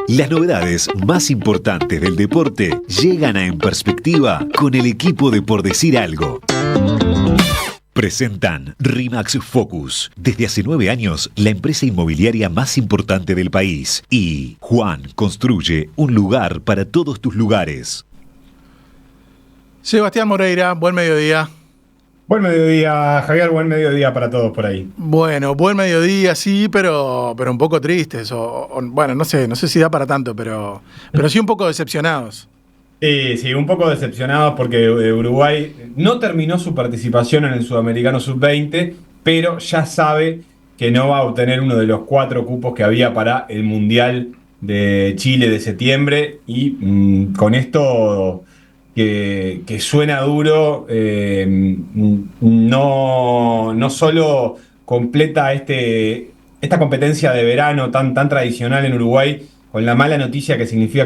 Las novedades más importantes del deporte llegan a En Perspectiva con el equipo de Por Decir Algo. Presentan RE/MAX Focus, desde hace 9 años la empresa inmobiliaria más importante del país, y Juan construye un lugar para todos tus lugares. Sebastián Moreira, buen mediodía. Buen mediodía, Javier, buen mediodía para todos por ahí. Bueno, buen mediodía, sí, pero un poco tristes. Bueno, no sé si da para tanto, pero sí un poco decepcionados. Sí, un poco decepcionados porque Uruguay no terminó su participación en el Sudamericano Sub-20, pero ya sabe que no va a obtener uno de los 4 cupos que había para el Mundial de Chile de septiembre. Y con esto que suena duro, no solo completa esta competencia de verano tan tradicional en Uruguay, con la mala noticia que significa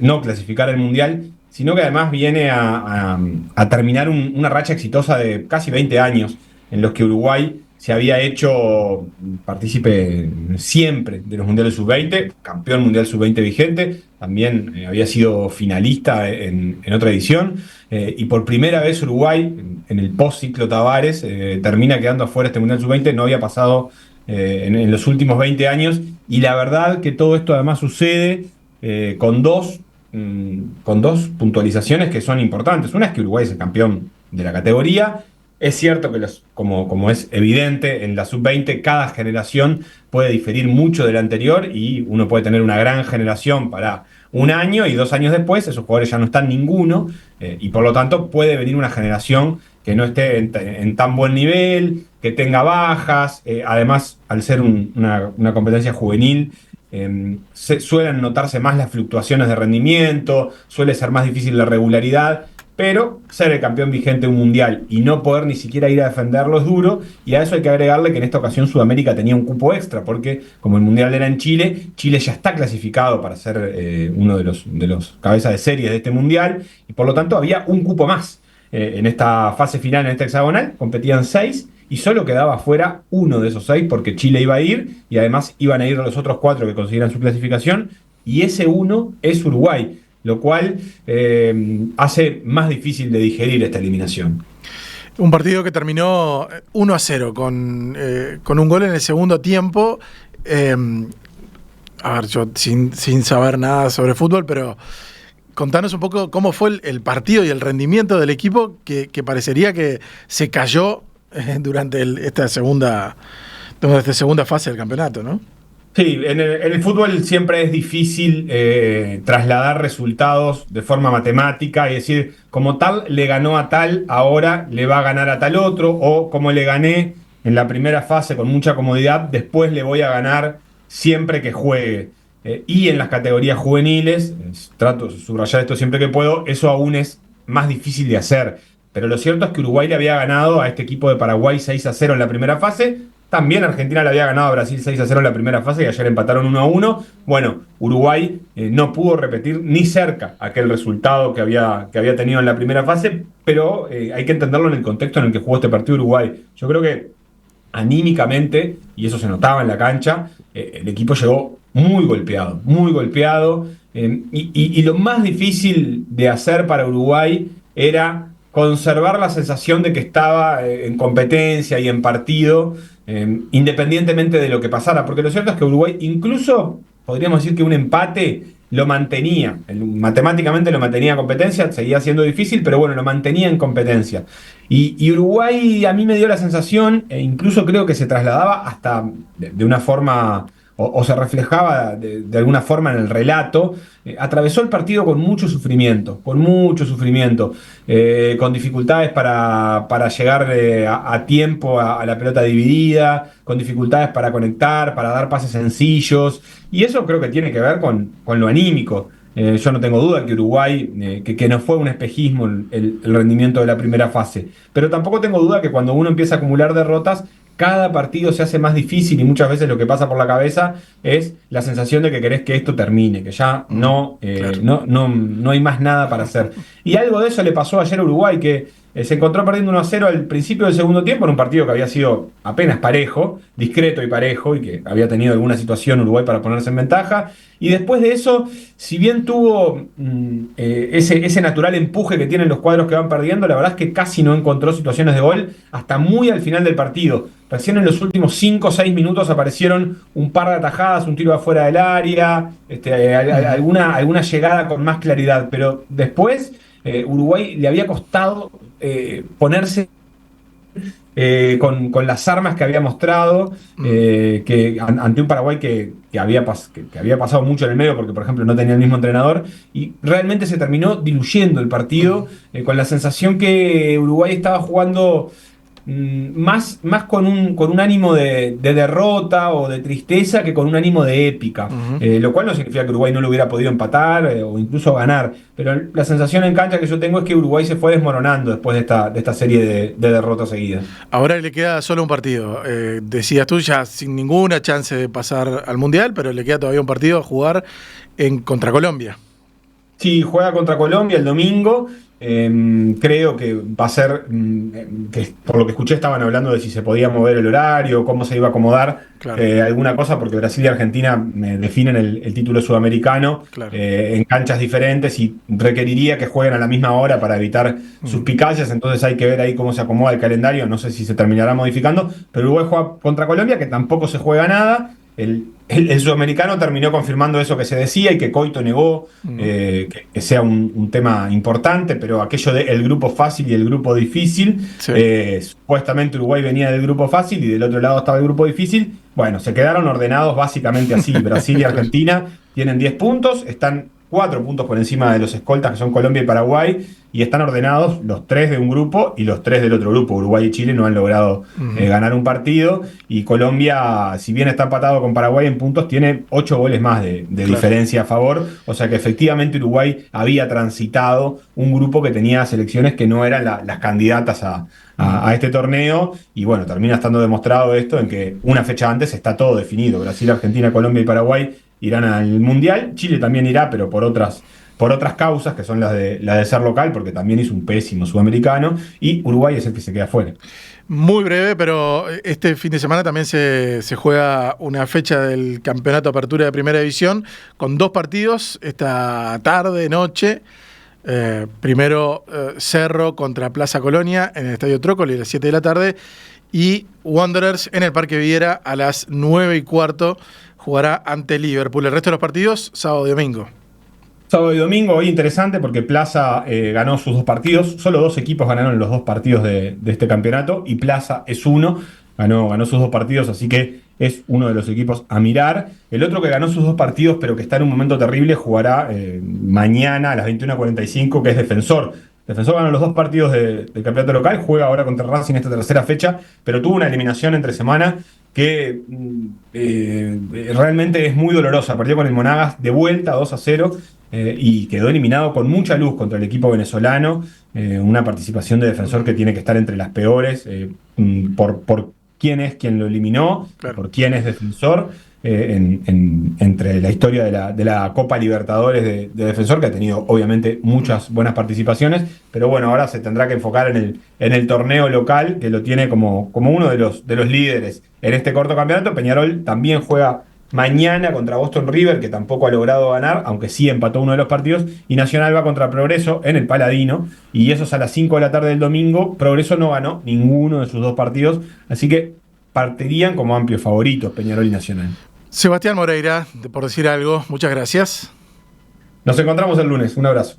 no clasificar al Mundial, sino que además viene a terminar una racha exitosa de casi 20 años en los que Uruguay se había hecho partícipe siempre de los Mundiales Sub-20, campeón Mundial Sub-20 vigente, también había sido finalista en otra edición, y por primera vez Uruguay, en el post-ciclo Tavares, termina quedando afuera este Mundial Sub-20, no había pasado en los últimos 20 años, y la verdad que todo esto además sucede con dos puntualizaciones que son importantes. Una es que Uruguay es el campeón de la categoría. Es cierto que como es evidente, en la Sub-20 cada generación puede diferir mucho de la anterior y uno puede tener una gran generación para un año y 2 años después esos jugadores ya no están ninguno, y por lo tanto puede venir una generación que no esté en tan buen nivel, que tenga bajas. Además, al ser una competencia juvenil, suelen notarse más las fluctuaciones de rendimiento, suele ser más difícil la regularidad, pero ser el campeón vigente de un mundial y no poder ni siquiera ir a defenderlo es duro, y a eso hay que agregarle que en esta ocasión Sudamérica tenía un cupo extra, porque como el mundial era en Chile, Chile ya está clasificado para ser uno de los cabezas de serie de este mundial, y por lo tanto había un cupo más. En esta fase final, en esta hexagonal, competían 6 y solo quedaba fuera uno de esos 6 porque Chile iba a ir y además iban a ir los otros 4 que consiguieran su clasificación, y ese uno es Uruguay, lo cual hace más difícil de digerir esta eliminación. Un partido que terminó 1-0 con un gol en el segundo tiempo. A ver, yo sin saber nada sobre fútbol, pero contanos un poco cómo fue el partido y el rendimiento del equipo que parecería que se cayó durante esta segunda fase del campeonato, ¿no? Sí, en el fútbol siempre es difícil trasladar resultados de forma matemática y decir, como tal le ganó a tal, ahora le va a ganar a tal otro, o como le gané en la primera fase con mucha comodidad, después le voy a ganar siempre que juegue. Y en las categorías juveniles, trato de subrayar esto siempre que puedo, eso aún es más difícil de hacer. Pero lo cierto es que Uruguay le había ganado a este equipo de Paraguay 6-0 en la primera fase. También Argentina le había ganado a Brasil 6-0 en la primera fase y ayer empataron 1-1. Bueno, Uruguay no pudo repetir ni cerca aquel resultado que había tenido en la primera fase, pero hay que entenderlo en el contexto en el que jugó este partido Uruguay. Yo creo que anímicamente, y eso se notaba en la cancha, el equipo llegó muy golpeado, y lo más difícil de hacer para Uruguay era conservar la sensación de que estaba en competencia y en partido, independientemente de lo que pasara, porque lo cierto es que Uruguay, incluso podríamos decir que un empate lo mantenía, matemáticamente lo mantenía en competencia, seguía siendo difícil, pero bueno, lo mantenía en competencia. Y Uruguay a mí me dio la sensación, e incluso creo que se trasladaba hasta de una forma, o se reflejaba de alguna forma en el relato, atravesó el partido con mucho sufrimiento, con dificultades para llegar a tiempo a la pelota dividida, con dificultades para conectar, para dar pases sencillos, y eso creo que tiene que ver con lo anímico. Yo no tengo duda que Uruguay, que no fue un espejismo el rendimiento de la primera fase, pero tampoco tengo duda que cuando uno empieza a acumular derrotas, cada partido se hace más difícil y muchas veces lo que pasa por la cabeza es la sensación de que querés que esto termine, que ya Claro. no hay más nada para hacer. Y algo de eso le pasó ayer a Uruguay, que se encontró perdiendo 1-0 al principio del segundo tiempo en un partido que había sido apenas parejo, discreto y parejo, y que había tenido alguna situación Uruguay para ponerse en ventaja. Y después de eso, si bien tuvo ese natural empuje que tienen los cuadros que van perdiendo, la verdad es que casi no encontró situaciones de gol hasta muy al final del partido. Recién en los últimos 5 o 6 minutos aparecieron un par de atajadas, un tiro afuera del área, alguna llegada con más claridad, pero después Uruguay le había costado ponerse con las armas que había mostrado, ante un Paraguay que había pasado mucho en el medio, porque por ejemplo no tenía el mismo entrenador, y realmente se terminó diluyendo el partido, con la sensación que Uruguay estaba jugando más con un ánimo de derrota o de tristeza que con un ánimo de épica, lo cual no significa que Uruguay no lo hubiera podido empatar o incluso ganar, pero la sensación en cancha que yo tengo es que Uruguay se fue desmoronando después de esta serie de derrotas seguidas. Ahora le queda solo un partido. Decías tú, ya sin ninguna chance de pasar al Mundial, pero le queda todavía un partido a jugar contra Colombia. Sí, juega contra Colombia el domingo. Creo que va a ser, que por lo que escuché estaban hablando de si se podía mover el horario, cómo se iba a acomodar, Claro. alguna cosa, porque Brasil y Argentina definen el título sudamericano, Claro. En canchas diferentes, y requeriría que jueguen a la misma hora para evitar suspicacias. Entonces hay que ver ahí cómo se acomoda el calendario. No sé si se terminará modificando, pero Uruguay juega contra Colombia, que tampoco se juega nada. El sudamericano terminó confirmando eso que se decía y que Coito negó, que sea un tema importante, pero aquello del grupo fácil y el grupo difícil, Sí. Supuestamente Uruguay venía del grupo fácil y del otro lado estaba el grupo difícil. Bueno, se quedaron ordenados básicamente así. Brasil y Argentina tienen 10 puntos, están 4 puntos por encima de los escoltas, que son Colombia y Paraguay, y están ordenados los 3 de un grupo y los 3 del otro grupo. Uruguay y Chile no han logrado ganar un partido, y Colombia, si bien está empatado con Paraguay en puntos, tiene 8 goles más de Claro. diferencia a favor. O sea que efectivamente Uruguay había transitado un grupo que tenía selecciones que no eran las candidatas a este torneo, y bueno, termina estando demostrado esto en que una fecha antes está todo definido. Brasil, Argentina, Colombia y Paraguay irán al Mundial. Chile también irá, pero por otras causas, que son las de ser local, porque también hizo un pésimo sudamericano, y Uruguay es el que se queda fuera. Muy breve, pero este fin de semana también se juega una fecha del Campeonato Apertura de Primera División con 2 partidos esta tarde, noche. Primero Cerro contra Plaza Colonia en el Estadio Trócoli a las 7 de la tarde, y Wanderers en el Parque Viera a las 9:15 jugará ante Liverpool. El resto de los partidos, sábado y domingo. Sábado y domingo, hoy interesante porque Plaza ganó sus 2 partidos. Solo 2 equipos ganaron los 2 partidos de este campeonato, y Plaza es uno. Ganó sus 2 partidos, así que es uno de los equipos a mirar. El otro que ganó sus 2 partidos, pero que está en un momento terrible, jugará mañana a las 21:45, que es Defensor. Defensor ganó los 2 partidos del campeonato local, juega ahora contra Racing esta tercera fecha, pero tuvo una eliminación entre semana que realmente es muy dolorosa. Perdió con el Monagas de vuelta 2-0, y quedó eliminado con mucha luz contra el equipo venezolano. Una participación de Defensor que tiene que estar entre las peores, por quién es quien lo eliminó, Claro. por quién es Defensor, entre la historia de la Copa Libertadores de Defensor, que ha tenido obviamente muchas buenas participaciones, pero bueno, ahora se tendrá que enfocar en el torneo local, que lo tiene como uno de los líderes en este corto campeonato. Peñarol también juega mañana contra Boston River, que tampoco ha logrado ganar, aunque sí empató uno de los partidos, y Nacional va contra Progreso en el Paladino, y eso es a las 5 de la tarde del domingo. Progreso no ganó ninguno de sus 2 partidos, así que partirían como amplios favoritos Peñarol y Nacional. Sebastián Moreira, por decir algo, muchas gracias. Nos encontramos el lunes, un abrazo.